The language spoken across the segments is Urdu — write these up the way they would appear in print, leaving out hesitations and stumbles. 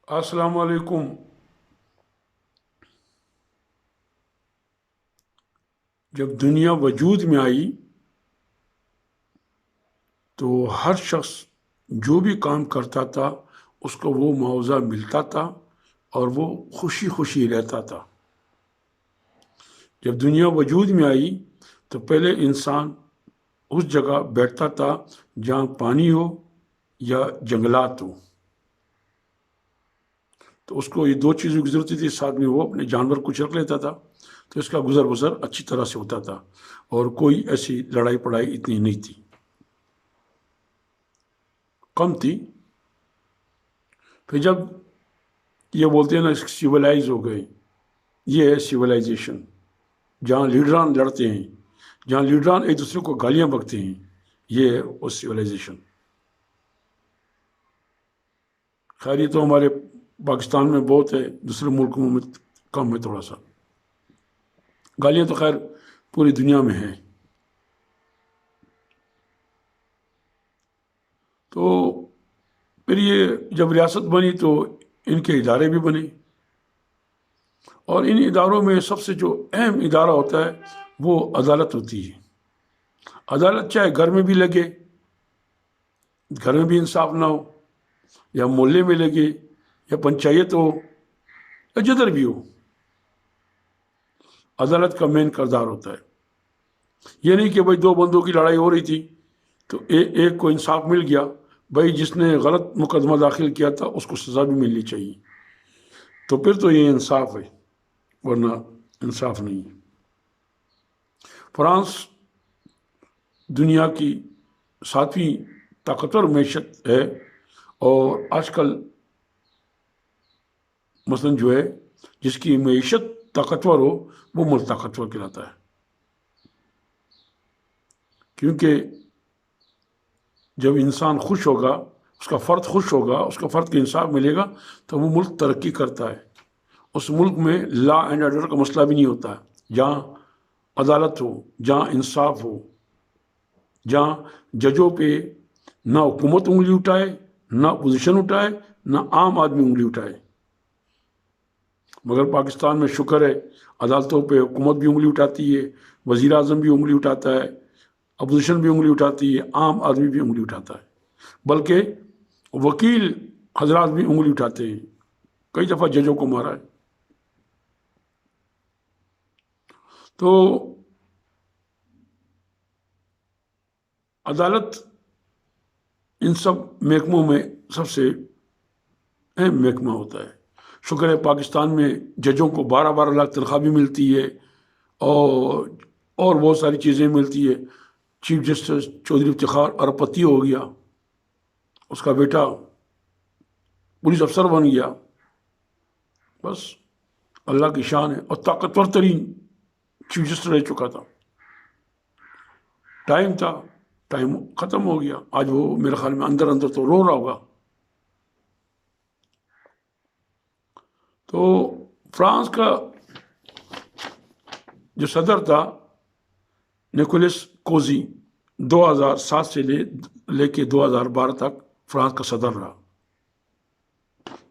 السلام علیکم۔ جب دنیا وجود میں آئی تو ہر شخص جو بھی کام کرتا تھا اس کو وہ معاوضہ ملتا تھا اور وہ خوشی خوشی رہتا تھا۔ جب دنیا وجود میں آئی تو پہلے انسان اس جگہ بیٹھتا تھا جہاں پانی ہو یا جنگلات ہو، تو اس کو یہ دو چیزوں کی ضرورت تھی، ساتھ میں وہ اپنے جانور کچھ رکھ لیتا تھا تو اس کا گزر بسر اچھی طرح سے ہوتا تھا، اور کوئی ایسی لڑائی پڑائی اتنی نہیں تھی، کم تھی۔ پھر جب یہ بولتے ہیں نا سیولائز ہو گئے، یہ ہے سیولائزیشن، جہاں لیڈران لڑتے ہیں، جہاں لیڈران ایک دوسرے کو گالیاں بکتے ہیں، یہ ہے وہ سیولائزیشن۔ خیر یہ تو ہمارے پاکستان میں بہت ہے، دوسرے ملکوں میں کم ہے تھوڑا سا۔ گالیاں تو خیر پوری دنیا میں ہیں۔ تو پھر یہ جب ریاست بنی تو ان کے ادارے بھی بنے، اور ان اداروں میں سب سے جو اہم ادارہ ہوتا ہے وہ عدالت ہوتی ہے۔ عدالت چاہے گھر میں بھی لگے، گھر میں بھی انصاف نہ ہو، یا محلے میں لگے، یا پنچایت ہو، یا جدھر بھی ہو، عدالت کا مین کردار ہوتا ہے۔ یہ نہیں کہ بھائی دو بندوں کی لڑائی ہو رہی تھی تو ایک کو انصاف مل گیا، بھائی جس نے غلط مقدمہ داخل کیا تھا اس کو سزا بھی ملنی چاہیے، تو پھر تو یہ انصاف ہے، ورنہ انصاف نہیں ہے۔ فرانس دنیا کی 7ویں طاقتور معیشت ہے، اور آج کل مثلاً جو ہے جس کی معیشت طاقتور ہو وہ ملک طاقتور کہلاتا ہے، کیونکہ جب انسان خوش ہوگا، اس کا فرد خوش ہوگا، اس کا فرد کا انصاف ملے گا تو وہ ملک ترقی کرتا ہے۔ اس ملک میں لا اینڈ آرڈر کا مسئلہ بھی نہیں ہوتا ہے، جہاں عدالت ہو، جہاں انصاف ہو، جہاں ججوں پہ نہ حکومت انگلی اٹھائے، نہ اپوزیشن اٹھائے، نہ عام آدمی انگلی اٹھائے۔ مگر پاکستان میں شکر ہے عدالتوں پہ حکومت بھی انگلی اٹھاتی ہے، وزیر اعظم بھی انگلی اٹھاتا ہے، اپوزیشن بھی انگلی اٹھاتی ہے، عام آدمی بھی انگلی اٹھاتا ہے، بلکہ وکیل حضرات بھی انگلی اٹھاتے ہیں، کئی دفعہ ججوں کو مارا ہے۔ تو عدالت ان سب محکموں میں سب سے اہم محکمہ ہوتا ہے۔ شکر ہے پاکستان میں ججوں کو 12-12 لاکھ تنخواہ بھی ملتی ہے، اور بہت ساری چیزیں ملتی ہے۔ چیف جسٹس چودھری افتخار ارپتی ہو گیا، اس کا بیٹا پولیس افسر بن گیا، بس اللہ کی شان ہے، اور طاقتور ترین چیف جسٹس رہ چکا تھا۔ ٹائم تھا، ٹائم ختم ہو گیا، آج وہ میرے خیال میں اندر اندر تو رو رہا ہوگا۔ تو فرانس کا جو صدر تھا نیکولس کوزی، 2007 سے لے کے 2012 تک فرانس کا صدر رہا۔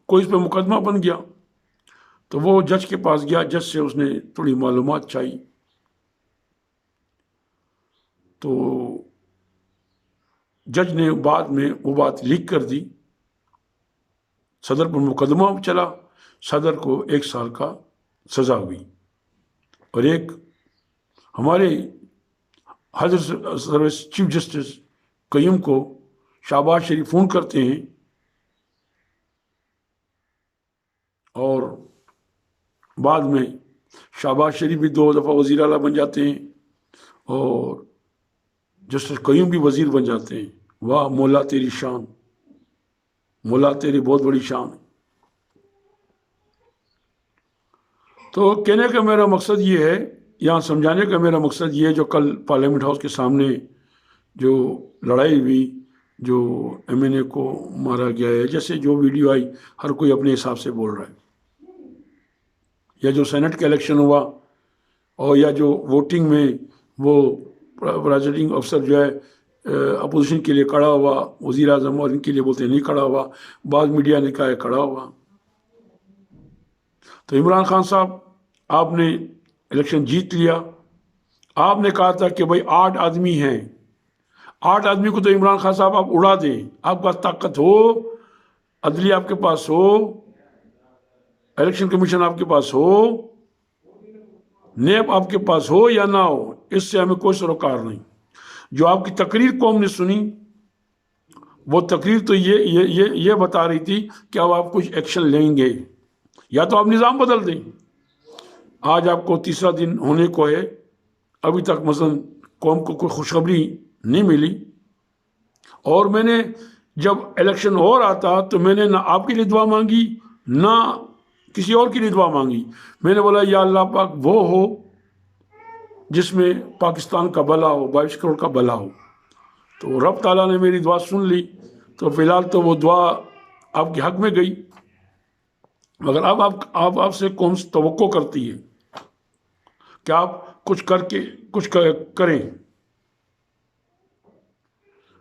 کوئی اس پہ مقدمہ بن گیا تو وہ جج کے پاس گیا، جج سے اس نے تھوڑی معلومات چاہی، تو جج نے بعد میں وہ بات لیک کر دی، صدر پر مقدمہ چلا، صدر کو 1 سال کا سزا ہوئی، اور ایک ہمارے حضرت چیف جسٹس قیوم کو شہباز شریف فون کرتے ہیں، اور بعد میں شہباز شریف بھی 2 دفعہ وزیر اعلیٰ بن جاتے ہیں، اور جسٹس قیوم بھی وزیر بن جاتے ہیں۔ واہ مولا تیری شان، مولا تیری بہت بڑی شان۔ تو کہنے کا میرا مقصد یہ ہے، یہاں سمجھانے کا میرا مقصد یہ ہے، جو کل پارلیمنٹ ہاؤس کے سامنے جو لڑائی ہوئی، جو ایم این اے کو مارا گیا ہے، جیسے جو ویڈیو آئی ہر کوئی اپنے حساب سے بول رہا ہے، یا جو سینٹ کا الیکشن ہوا، اور یا جو ووٹنگ میں وہ پریزائڈنگ افسر جو ہے اپوزیشن کے لیے کھڑا ہوا، وزیر اعظم اور ان کے لیے بولتے نہیں کھڑا ہوا، بعض میڈیا نے کہا ہے کھڑا ہوا۔ تو عمران خان صاحب آپ نے الیکشن جیت لیا. آپ نے کہا تھا کہ بھائی 8 آدمی ہیں، 8 آدمی کو تو عمران خان صاحب آپ اڑا دیں. آپ کے پاس طاقت ہو، عدلیہ آپ کے پاس ہو، الیکشن کمیشن آپ کے پاس ہو، نیب آپ کے پاس ہو یا نہ ہو، اس سے ہمیں کوئی سروکار نہیں. جو آپ کی تقریر قوم نے سنی، وہ تقریر تو یہ بتا رہی تھی کہ اب آپ کچھ ایکشن لیں گے، یا تو آپ نظام بدل دیں. آج آپ کو تیسرا دن ہونے کو ہے، ابھی تک مثلا قوم کو کوئی خوشخبری نہیں ملی. اور میں نے جب الیکشن ہو رہا تھا تو میں نے نہ آپ کے لیے دعا مانگی نہ کسی اور کے لیے دعا مانگی. میں نے بولا یا اللہ پاک وہ ہو جس میں پاکستان کا بھلا ہو، 22 کروڑ کا بھلا ہو. تو رب تعالیٰ نے میری دعا سن لی. تو فی الحال تو وہ دعا آپ کے حق میں گئی، مگر اب آپ سے قوم توقع کرتی ہے کہ آپ کچھ کریں.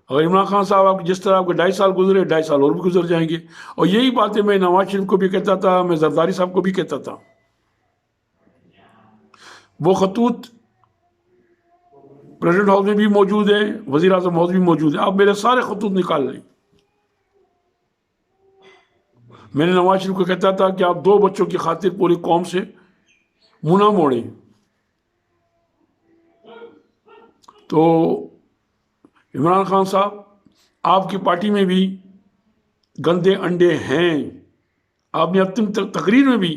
اگر عمران خان صاحب آپ جس طرح آپ کے 2.5 سال گزرے، 2.5 سال اور بھی گزر جائیں گے. اور یہی باتیں میں نواز شریف کو بھی کہتا تھا، میں زرداری صاحب کو بھی کہتا تھا. وہ خطوط پریزیڈنٹ ہاؤس میں بھی موجود ہیں، وزیر اعظم ہاؤس بھی موجود ہے. آپ میرے سارے خطوط نکال لیں. میں نے نواز شریف کو کہتا تھا کہ آپ 2 بچوں کی خاطر پوری قوم سے منہ نہ موڑیں. تو عمران خان صاحب، آپ کی پارٹی میں بھی گندے انڈے ہیں. آپ نے اپنی تقریر میں بھی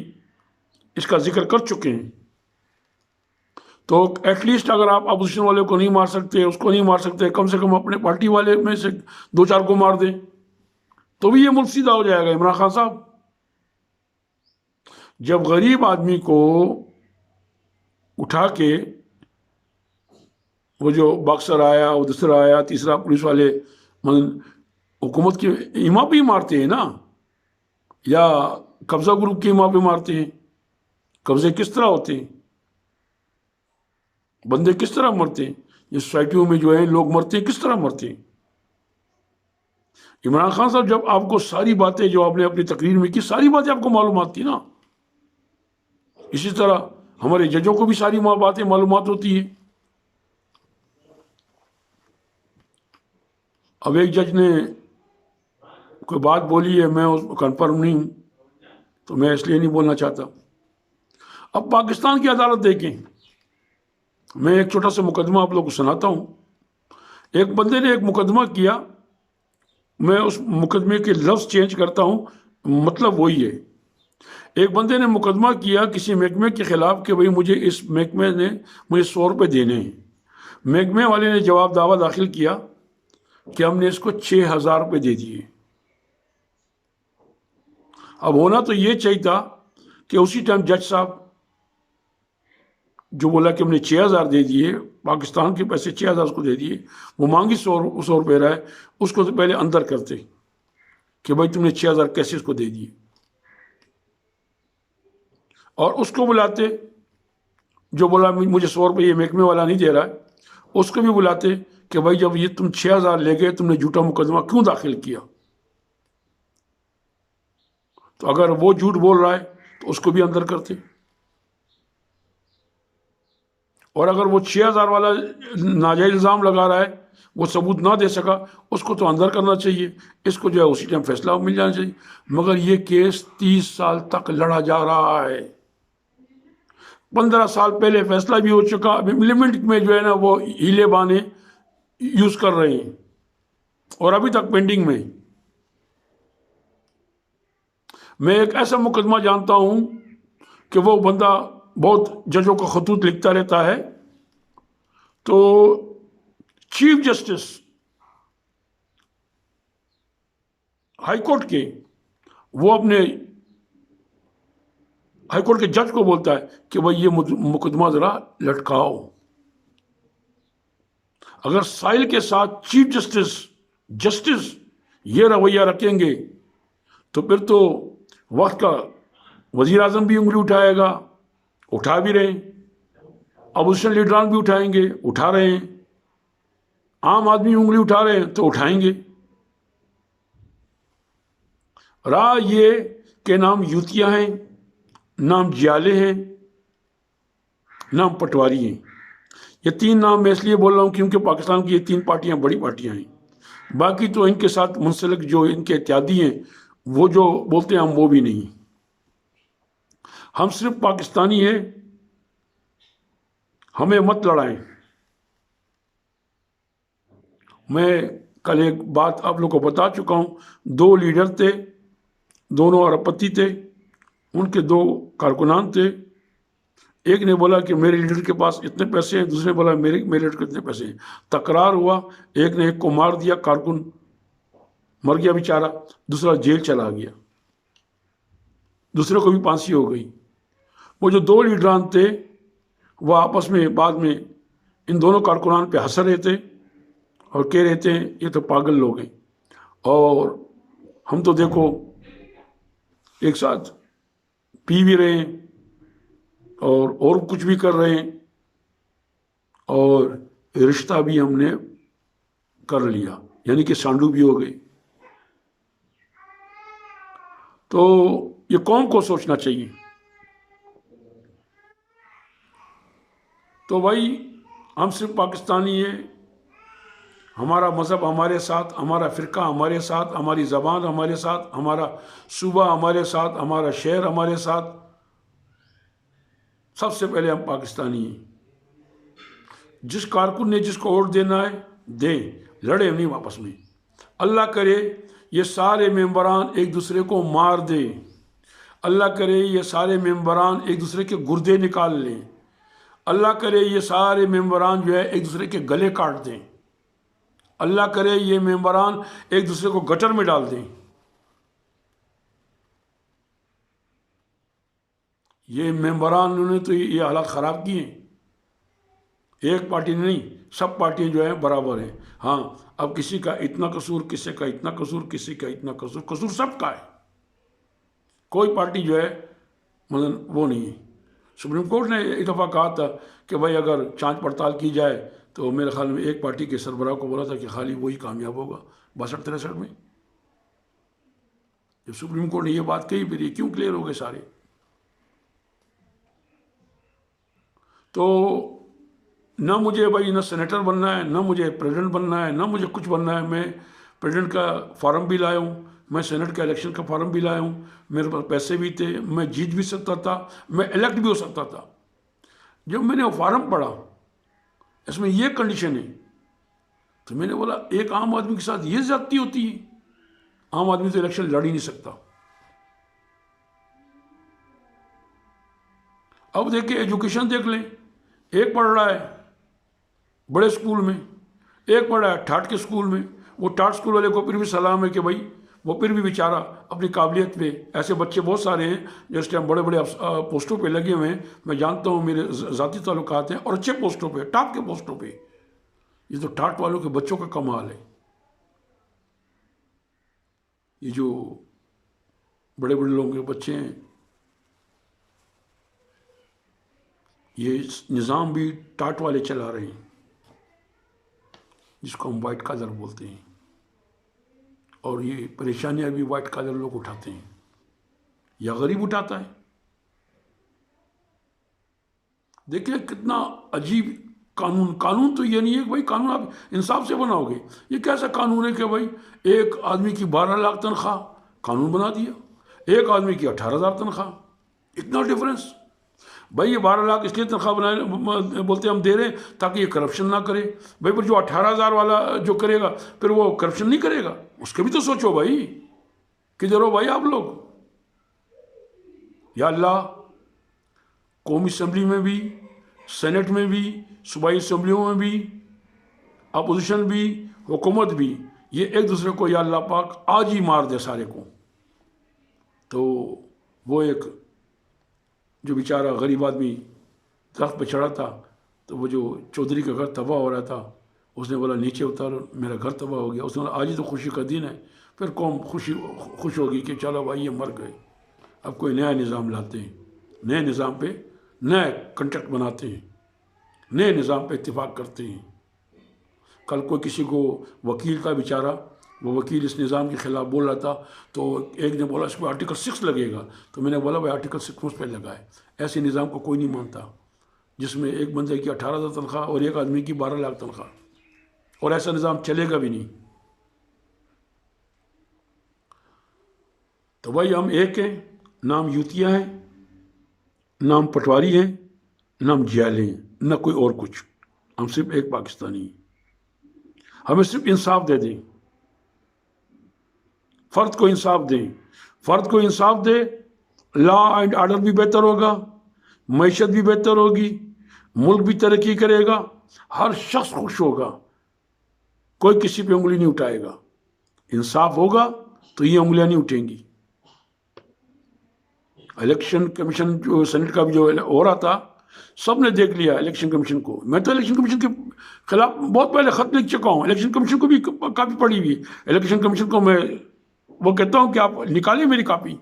اس کا ذکر کر چکے ہیں. تو ایٹ لیسٹ اگر آپ اپوزیشن والے کو نہیں مار سکتے، اس کو نہیں مار سکتے، کم سے کم اپنے پارٹی والے میں سے 2-4 کو مار دیں تو بھی یہ ملک سیدھا ہو جائے گا. عمران خان صاحب، جب غریب آدمی کو اٹھا کے وہ جو باکسر آیا، وہ دوسرا آیا، تیسرا پولیس والے حکومت کی ایما پہ ہی مارتے ہیں نا، یا قبضہ گروپ کی ایما پہ مارتے ہیں. قبضے کس طرح ہوتے ہیں، بندے کس طرح مرتے ہیں، یہ سوسائٹیوں میں جو ہے لوگ مرتے ہیں کس طرح مرتے ہیں. عمران خان صاحب، جب آپ کو ساری باتیں جو آپ نے اپنی تقریر میں کی، ساری باتیں آپ کو معلومات تھی نا. اسی طرح ہمارے ججوں کو بھی ساری باتیں معلومات ہوتی ہیں. اب ایک جج نے کوئی بات بولی ہے، میں اس کو کنفرم نہیں ہوں تو میں اس لیے نہیں بولنا چاہتا. اب پاکستان کی عدالت دیکھیں. میں ایک چھوٹا سا مقدمہ آپ لوگوں کو سناتا ہوں. ایک بندے نے ایک مقدمہ کیا، میں اس مقدمے کے لفظ چینج کرتا ہوں، مطلب وہی ہے. ایک بندے نے مقدمہ کیا کسی محکمے کے خلاف کہ بھئی مجھے اس محکمے نے مجھے 100 روپے دینے ہیں. محکمے والے نے جواب دعویٰ داخل کیا کہ ہم نے اس کو 6,000 روپے دے دیے. اب ہونا تو یہ چاہیے تھا کہ اسی ٹائم جج صاحب جو بولا کہ ہم نے 6,000 دے دیے، پاکستان کے پیسے 6,000 اس کو دے دیے، وہ مانگی 100 روپے رہا ہے، اس کو تو پہلے اندر کرتے کہ بھائی تم نے 6,000 کیسے اس کو دے دیے، اور اس کو بلاتے جو بولا مجھے 100 روپے یہ محکمے والا نہیں دے رہا ہے، اس کو بھی بلاتے کہ بھائی جب یہ تم 6,000 لے گئے، تم نے جھوٹا مقدمہ کیوں داخل کیا. تو اگر وہ جھوٹ بول رہا ہے تو اس کو بھی اندر کرتے، اور اگر وہ 6,000 والا ناجائز الزام لگا رہا ہے، وہ ثبوت نہ دے سکا، اس کو تو اندر کرنا چاہیے، اس کو جو ہے اسی ٹائم فیصلہ مل جانا چاہیے. مگر یہ کیس 30 سال تک لڑا جا رہا ہے. 15 سال پہلے فیصلہ بھی ہو چکا، ابھی امپلیمنٹ میں جو ہے نا وہ ہیلے بانے یوز کر رہے ہیں اور ابھی تک پینڈنگ میں. میں ایک ایسا مقدمہ جانتا ہوں کہ وہ بندہ بہت ججوں کا خطوط لکھتا رہتا ہے. تو چیف جسٹس ہائی کورٹ کے، وہ اپنے ہائی کورٹ کے جج کو بولتا ہے کہ بھائی یہ مقدمہ ذرا لٹکاؤ. اگر سائل کے ساتھ چیف جسٹس یہ رویہ رکھیں گے تو پھر تو وقت کا وزیر اعظم بھی انگلی اٹھائے گا، اٹھا بھی رہے ہیں، اپوزیشن لیڈران بھی اٹھائیں گے، اٹھا رہے ہیں، عام آدمی انگلی اٹھا رہے ہیں تو اٹھائیں گے. راہ یہ کہ نام یوتیاں ہیں، نام جیالے ہیں، نام پٹواری ہیں۔ یہ تین نام میں اس لیے بول رہا ہوں کیونکہ پاکستان کی یہ تین پارٹیاں بڑی پارٹیاں ہیں، باقی تو ان کے ساتھ منسلک جو ان کے اتحادی ہیں وہ جو بولتے ہیں ہم وہ بھی نہیں، ہم صرف پاکستانی ہیں، ہمیں مت لڑائیں۔ میں کل ایک بات آپ لوگ کو بتا چکا ہوں، دو لیڈر تھے، دونوں ارب پتی تھے، ان کے دو کارکنان تھے، ایک نے بولا کہ میرے لیڈر کے پاس اتنے پیسے ہیں، دوسرے نے بولا میرے لیڈر کے اتنے پیسے ہیں، تکرار ہوا، ایک نے ایک کو مار دیا، کارکن مر گیا بیچارہ، دوسرا جیل چلا گیا، دوسرے کو بھی پھانسی ہو گئی۔ وہ جو دو لیڈران تھے وہ آپس میں بعد میں ان دونوں کارکنان پہ ہنس رہے تھے اور کہہ رہے تھے یہ تو پاگل لوگ ہیں، اور ہم تو دیکھو ایک ساتھ پی بھی رہے ہیں اور کچھ بھی کر رہے ہیں، اور رشتہ بھی ہم نے کر لیا، یعنی کہ سانڈو بھی ہو گئے۔ تو یہ قوم کو سوچنا چاہیے۔ تو بھائی ہم صرف پاکستانی ہیں، ہمارا مذہب ہمارے ساتھ، ہمارا فرقہ ہمارے ساتھ، ہماری زبان ہمارے ساتھ، ہمارا صوبہ ہمارے ساتھ، ہمارا شہر ہمارے ساتھ، سب سے پہلے ہم پاکستانی ہیں۔ جس کارکن نے جس کو ووٹ دینا ہے دیں، لڑے نہیں واپس میں۔ اللہ کرے یہ سارے ممبران ایک دوسرے کو مار دیں، اللہ کرے یہ سارے ممبران ایک دوسرے کے گردے نکال لیں، اللہ کرے یہ سارے ممبران جو ہے ایک دوسرے کے گلے کاٹ دیں، اللہ کرے یہ ممبران ایک دوسرے کو گٹر میں ڈال دیں۔ یہ ممبران انہوں نے تو یہ حالات خراب کیے ہیں، ایک پارٹی نہیں، سب پارٹیاں جو ہیں برابر ہیں۔ ہاں اب کسی کا اتنا قصور، کسی کا اتنا قصور، کسی کا اتنا قصور، قصور سب کا ہے، کوئی پارٹی جو ہے مطلب وہ نہیں ہے۔ سپریم کورٹ نے ایک دفعہ کہا تھا کہ بھائی اگر جانچ پڑتال کی جائے تو میرے خیال میں ایک پارٹی کے سربراہ کو بولا تھا کہ خالی وہی کامیاب ہوگا 62-63 میں۔ جب سپریم کورٹ نے یہ بات کہی پھر یہ کیوں کلیئر ہو گئے سارے؟ تو نہ مجھے بھائی نہ سینیٹر بننا ہے، نہ مجھے پریزیڈنٹ بننا ہے، نہ مجھے کچھ بننا ہے۔ میں پریزیڈنٹ کا فارم بھی لایا ہوں، میں سینٹ کا الیکشن کا فارم بھی لایا ہوں، میرے پاس پیسے بھی تھے، میں جیت بھی سکتا تھا، میں الیکٹ بھی ہو سکتا تھا۔ جب میں نے وہ فارم پڑھا اس میں یہ کنڈیشن ہے تو میں نے بولا ایک عام آدمی کے ساتھ یہ زیادتی ہوتی ہے؟ عام آدمی تو الیکشن لڑ ہی نہیں سکتا۔ اب دیکھیں ایجوکیشن دیکھ لیں، ایک پڑھ رہا ہے بڑے اسکول میں، ایک پڑھ رہا ہے ٹاٹ کے اسکول میں۔ وہ ٹاٹ اسکول والے کو پھر بھی سلام ہے کہ بھائی وہ پھر بھی بیچارہ اپنی قابلیت پہ، ایسے بچے بہت سارے ہیں جو اس ٹائم بڑے بڑے پوسٹوں پہ لگے ہوئے ہیں، میں جانتا ہوں، میرے ذاتی تعلقات ہیں، اور اچھے پوسٹوں پہ، ٹاپ کے پوسٹوں پہ۔ یہ تو ٹاٹ والوں کے بچوں کا کمال ہے۔ یہ جو بڑے بڑے لوگوں کے بچے ہیں، یہ نظام بھی ٹاٹ والے چلا رہے ہیں، جس کو ہم وائٹ کالر بولتے ہیں، اور یہ پریشانیاں بھی وائٹ کالر لوگ اٹھاتے ہیں یا غریب اٹھاتا ہے۔ دیکھیں کتنا عجیب قانون تو یہ نہیں ہے کہ بھائی قانون آپ انصاف سے بناؤ گے۔ یہ کیسا قانون ہے کہ بھائی ایک آدمی کی 12 لاکھ تنخواہ، قانون بنا دیا، ایک آدمی کی 18,000 تنخواہ، اتنا ڈفرنس۔ بھائی یہ 12 لاکھ اس لیے تنخواہ بولتے ہم دے رہے ہیں تاکہ یہ کرپشن نہ کرے۔ بھائی پر جو 18,000 والا جو کرے گا پھر وہ کرپشن نہیں کرے گا، اس کے بھی تو سوچو بھائی، کدھر ہو بھائی آپ لوگ؟ یا اللہ، قومی اسمبلی میں بھی، سینٹ میں بھی، صوبائی اسمبلیوں میں بھی، اپوزیشن بھی، حکومت بھی، یہ ایک دوسرے کو یا اللہ پاک آج ہی مار دے سارے کو۔ تو وہ ایک جو بیچارہ غریب آدمی درخت پہ چڑھا تھا، تو وہ جو چودھری کا گھر تباہ ہو رہا تھا، اس نے بولا نیچے اتارو، میرا گھر تباہ ہو گیا۔ اس نے بولا آج ہی تو خوشی کا دن ہے۔ پھر قوم خوش ہوگی کہ چلو بھائی یہ مر گئے، اب کوئی نیا نظام لاتے ہیں، نئے نظام پہ نئے کنٹریکٹ بناتے ہیں، نئے نظام پہ اتفاق کرتے ہیں۔ کل کوئی کسی کو وکیل کا بیچارہ وہ وکیل اس نظام کے خلاف بول رہا تھا، تو ایک نے بولا اس پہ آرٹیکل 6 لگے گا، تو میں نے بولا بھائی آرٹیکل 6 اس پہ لگائے. ایسے نظام کو کوئی نہیں مانتا جس میں ایک بندے کی 18,000 تنخواہ اور ایک آدمی کی 12 لاکھ تنخواہ، اور ایسا نظام چلے گا بھی نہیں. تو بھائی ہم ایک ہیں، نام یوتیا ہیں، نام پٹواری ہیں، نام جیالے ہیں، نہ کوئی اور کچھ. ہم صرف ایک پاکستانی ہیں. ہمیں صرف انصاف دے دیں، فرد کو انصاف دیں. فرد کو انصاف دے، لا اینڈ آرڈر بھی بہتر ہوگا، معیشت بھی بہتر ہوگی، ملک بھی ترقی کرے گا، ہر شخص خوش ہوگا، کوئی کسی پہ انگلی نہیں اٹھائے گا. انصاف ہوگا تو یہ انگلیاں نہیں اٹھیں گی. الیکشن کمیشن جو سینٹ کا بھی جو ہو رہا تھا، سب نے دیکھ لیا الیکشن کمیشن کو. میں تو الیکشن کمیشن کے خلاف بہت پہلے خط لکھ چکا ہوں، الیکشن کمیشن کو بھی کاپی پڑی ہوئی. الیکشن کمیشن کو میں وہ کہتا ہوں کہ آپ نکالیں میری کاپی.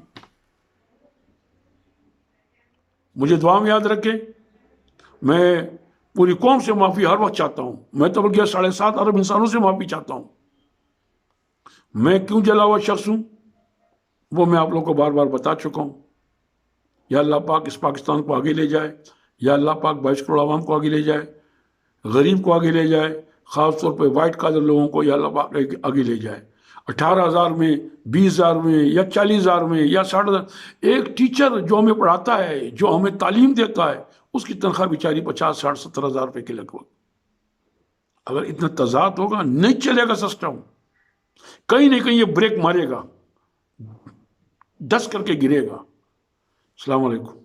مجھے دعا میں یاد رکھیں. میں پوری قوم سے معافی ہر وقت چاہتا ہوں. میں تو بلکہ 7.5 ارب انسانوں سے معافی چاہتا ہوں. میں کیوں جلا ہوا شخص ہوں وہ میں آپ لوگوں کو بار بار بتا چکا ہوں. یا اللہ پاک اس پاکستان کو آگے لے جائے، یا اللہ پاک 22 کروڑ عوام کو آگے لے جائے، غریب کو آگے لے جائے، خاص طور پہ وائٹ کالر لوگوں کو یا اللہ پاک آگے لے جائے. 18,000 میں، 20,000 میں، یا 40,000 میں، یا 60,000. ایک ٹیچر جو ہمیں پڑھاتا ہے، جو ہمیں تعلیم دیتا ہے، اس کی تنخواہ بیچاری 50, 60, 70,000 روپے کے لگ بھگ. اگر اتنا تضاد ہوگا نہیں چلے گا سسٹم. کہیں نہ کہیں یہ بریک مارے گا، ڈس کر کے گرے گا. السلام علیکم.